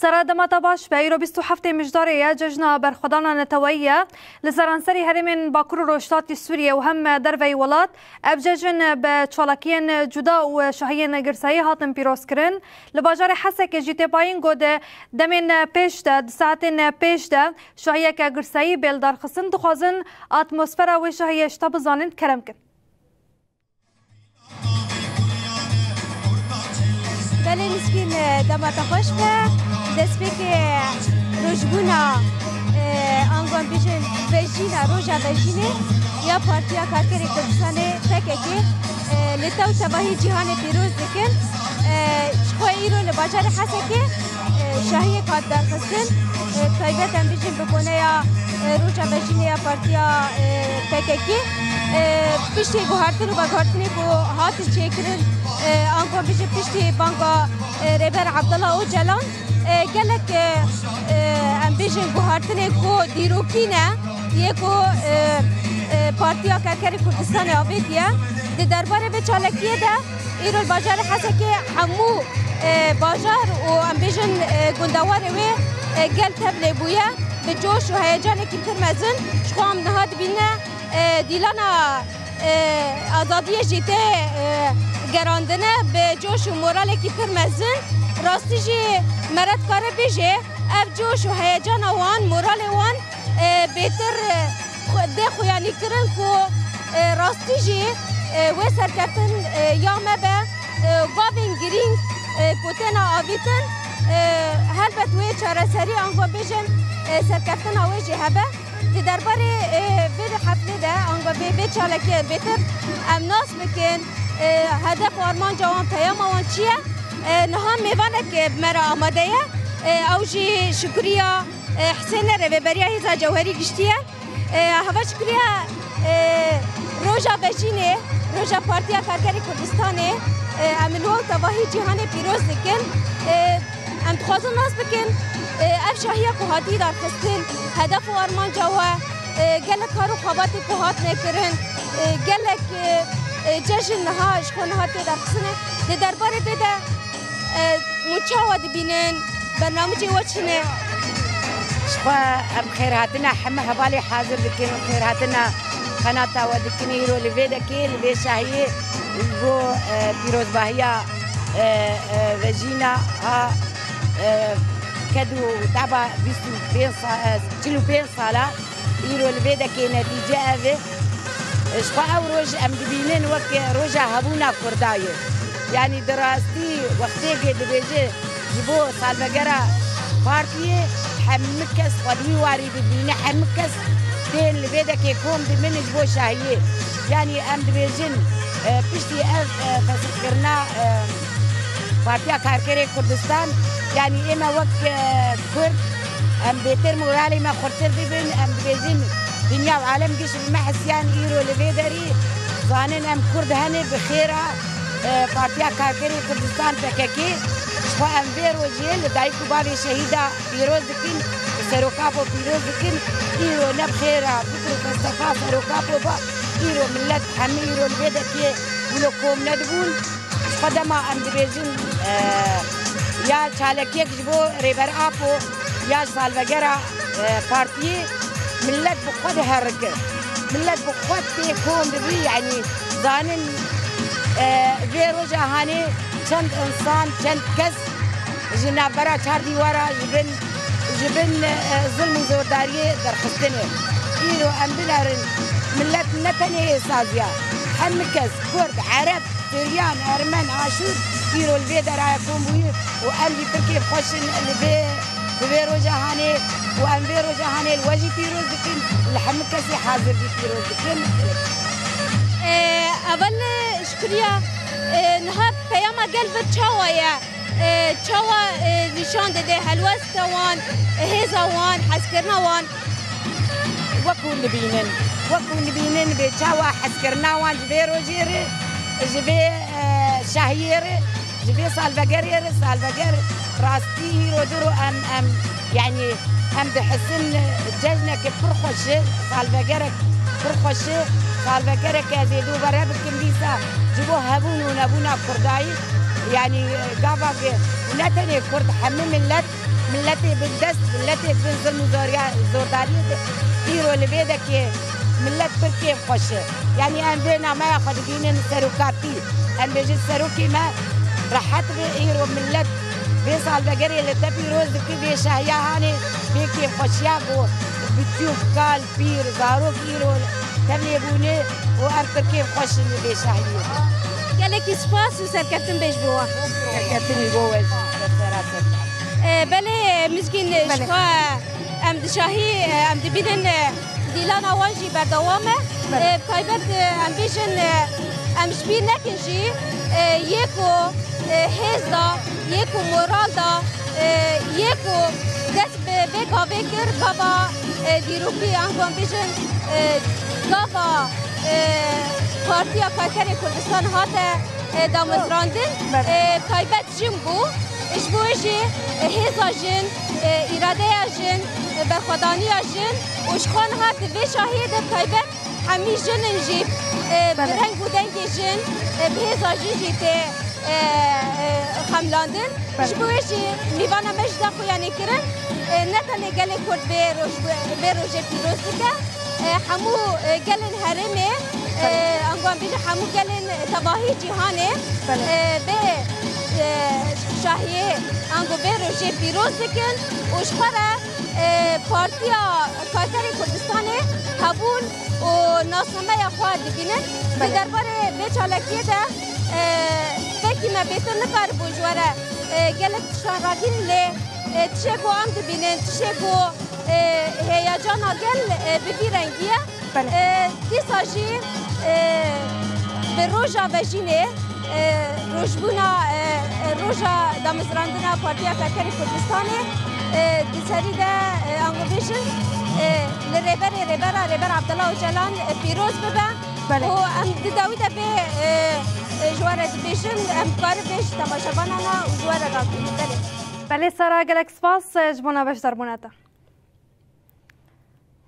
سرا دمتا باش به ایرو 27 مجداری ججنا برخدانا نتویه لسرانسری هرمین باکور روشتات سوریه و هم دروی ولات ابججن به چالاکین جدا و شاهین گرسایی هاتن پیروز کرن لباجار حسک جیت پایین گوده دمین پیش ده ساعتین پیش ده شاهیه که گرسایی بیلدار خسن دخوازن اتمسفر و شاهیه اشتاب زانند کرم کن. بله نسبین دمتا خوش به دسته که روشبونا آنگان بیشن ویژینا روژا ویژینه یا پارتیا کارکری کردستان تکه لطاو تباهی جهان پیروز دکن شخواه ایرو لباجار حسکه شاهی کات در خستن تایبت هم بیشن بکنه یا روژا ویژینه یا پارتیا تکه پشتی گوهرتن و بگهرتنی که هاتن چه کرن آنگان بیشن پشتی بانگا ریبر عبدالله او جلان گلک ام بیشن گوهرتنه کو دیروکینه یکو پارتیا کارکری کردستان آبادیه ده درباره به چالکیه ده ایرو بازار حسکه همو بازار و ام بیشن گندواره و گل تبله بویه به جوش و هیجان کلتر مزن شخوام نهاد بینه دیلانا آزادی جیته گراندنه به جوش و مورال کلتر مزن راستی جی مرد کاره بیجه اف جوش و هیجان وان مورال وان بهتر ده خویانی کرن که راستی جی و سرکتن یا مبه واوین گرینگ کتنا آویتن هلبت و چاره سری آنگو بیجن سرکتن آویجی هبه دی درباره بیر حفله ده آنگو بی چالکه بهتر امناس بکن هدف و آرمان جوان پیام وان چیه نها میوانه که مرا آماده او جی شکریا حسین رهبری هیزا جوهری گشتیه هوا شکریا روژا بجینه روژا پارتیا کارکری کردستانه امنوان تواهی جهان پیروز دکن ام تخوازن ناس بکن اف شاهیه که هاتی دار خستن هدف و آرمان جوه گلک کارو خوابات که هات نکرن گلک جشن نها اشخون هاتی دار خستنه ده درباره بده مچاوه دبینن برنامجی وچنه شخوا ام خیر هاتنا همه حوالی حاضر دکن خیر هاتنا قناتا و دکنی رو لوی دکی لوی شاهیه بو پیروز باهیا وجینا ها کدو تابا 45 ساله ایرو لوی دکی نتیجه اوه شخوا او روز ام دبینن وک روژا هبونا کردایه یعنی دراستی وقتی که دبیجه جبو سالمگرا پارتیه همه کس قدوی واری ببینه همه کس دین لبیده که کم دمن جبو شاهیه یعنی ام دبیجن پشتی فسد کرنا پارتیا کارکری کردستان یعنی اما وقت کرد ام بهتر مورالی ما خورتر ببین ام دبیجن دنیا و عالم گیش بمحسیان ایرو لبیدری زانن ام کرد هنه بخیره پارتیا کارکری کردستان پککی شخوا ام ویر و جیل دایکو بابی شهیده پیروز دکن سروکاپو پیروز دکن ایرو نبخیره بکر مصطفى سروکاپو با ایرو ملت همه ایرو البیده که ولو کوم ندبون شخوا دما ام دبیجن یا چالکیک جبو ریبر آپو یا سالوگره پارتی ملت بخود هرکه ملت بخود تیکوم دبی یعنی زانن في روجا هاني چند انسان چند کس جنابرا چار دیوارا جبن ظلم و زورداری در خستنه ایرو ام بلارن ملت نتنه سازیا هم کس کرد عرب سریان ارمن عاشور ایرو البی درای کوم بوی و ام بی ترکیب خوشن البی في روجا هاني و ام في روجا هاني الواجي پیروز دکن لحم کسی حاضر بی پیروز دکن اول شکریه نها پیام قلب چاویه چاوا نشان داده هلوست وان هزا وان حسکرنا وان وكون نبينن بچاوا حسكرنا وان جبي روجير جبي شهير جبي سالفجر راستي رودرو ام يعني ام بحسن ججنا كفرخش سالفجر فرخش سالفجر كزيدو برا بالكمبيسة جبو هبون ونبونا كرداي يعني قابا نتني كرد حمي ملتي بالدست ملتي بنزل زورداري إيرو لبيدك ملت تركيا خوش يعني أم بينا ما ياخد بينا السروكاتي أم بيجي السروكي ما راحت بإيرو ملت بيصال بقري اللي تبي روز كي بيشهيا هاني بيكي خوشياغو بتشوف قال بير زاروك إيرو تبي يبوني وأم تركيا خوش اللي بيشهيا قالك سباس وسركتن بيش بوا سركتن بوا بله مسكين شفا ام دشاهي ام دبيدن ديلانا وانجي بردوامه بخايبت ام بيجن ام شبير نكنجي يكو هزدا يكو مورال دا يكو دست بيكا بكر كابا ديروكي انكم بيجن كابا پارتیا کارکری کردستان هاته دامزراندن بخايبت جنبو اشبوشي هزا جن إرادة جن برخدانية جن وشخان هات في شاهد بخايبت حمي جن نجيب برهنگ بودنگ جن بهزا جن جيته خملاندن اشبوشي ميوانا مجد خوياني كرن نتاني قالي كرد بروجة فيروزيكا حمو قالن هرمي انقوان بيجي حمو قالن تباهي جيهاني شاهیه انگو بروجه پیروز دکن و شخوره پارتیا کارکری کردستانه هبون و ناسنامه خواه دکنن به درباره بیچالکیه ده فکر ما بیتر نکار بوجواره گلک تشان راگین لی تشکو ام دبینن تشکو هیجانا گل ببیرنگیه دیسا جی به روژا وجینه روجبونا روجا دامزراندنا پارتیا کارکری کردستانه دیسری ده انگو بیشن لرهبر عبدالله اوجلان پیروز ببه و ام داویده به جواره بیشن ام کار بیش تماشابانانا و جواره راکی بله سارا گلک سپاس جبونا بش دربوناتا